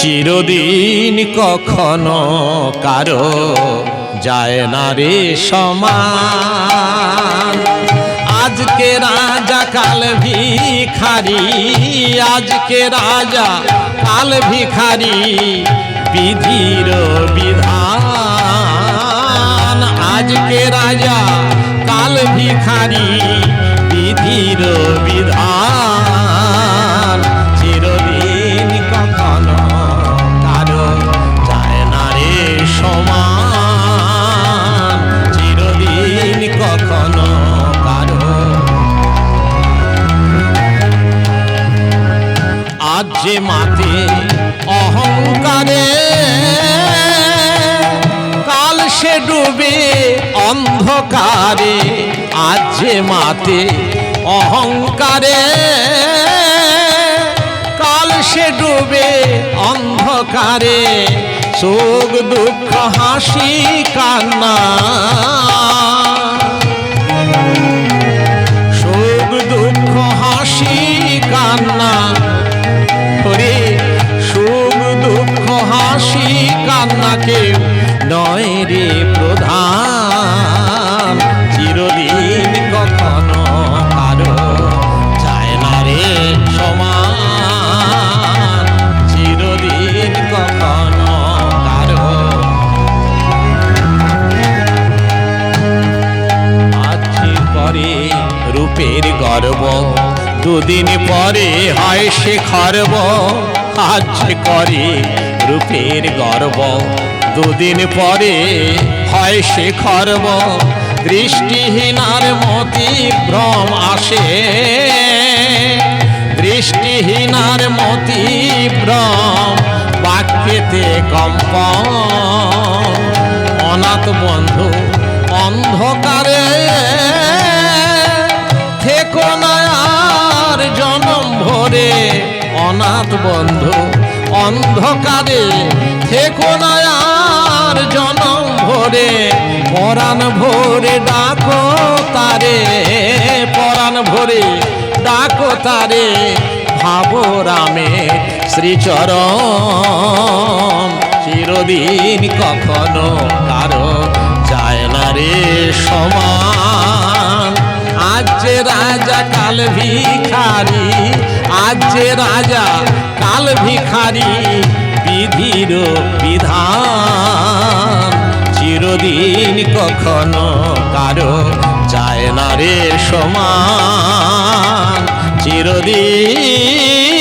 চিরদিন কখনো কারো যায় না রে সমান। আজকে রাজা কাল ভিখারি, আজকে রাজা কাল ভিখারি, বিধির বিধান। আজকে রাজা কাল ভিখারি, বিধির বিধান। চিরদিন কখনো কারো যায় না রে সমান, চিরদিন কখনো কারো। আজ যে মাতে অহংকারে, কাল সে ডুবে অন্ধকারে। আজ যে মাতে অহংকারে, কাল সে ডুবে অন্ধকারে। সুখ দুঃখ হাসি কান্না, সুখ দুঃখ হাসি কান্না। ওরে সুখ দুঃখ হাসি কান্নাকে নয় রে প্রধান। চিরদিন কখনো কারো যায় না রে সমান, চিরদিন কখনো কারো। আজ পরে রূপের গর্ব, দুদিন পরে হয় সে খর্ব। আজ করে রূপের গর্ব, দুদিন পরে হয় সে খর্ব। দৃষ্টিহীনার মতি ভ্রম আসে, দৃষ্টিহীনার মতি ভ্রম। বাক্যেতে কম্পন, অনাথ বন্ধু অন্ধকারে থেকো না আর জনম ভরে। অনাথ বন্ধু অন্ধকারে থেকো না আর জনম ভরে। পরাণ ভরে ডাকো তারে, পরাণ ভরে ডাকো তারে। ভাবো রামের শ্রীচরণ, চিরদিন কখনো কারো যায় না রে সমান। আজ যে রাজা কাল ভিখারি, আজ যে রাজা কাল ভিখারি, বিধির বিধান। চিরদিন কখনো কারো যায় না রে সমান, চিরদিন।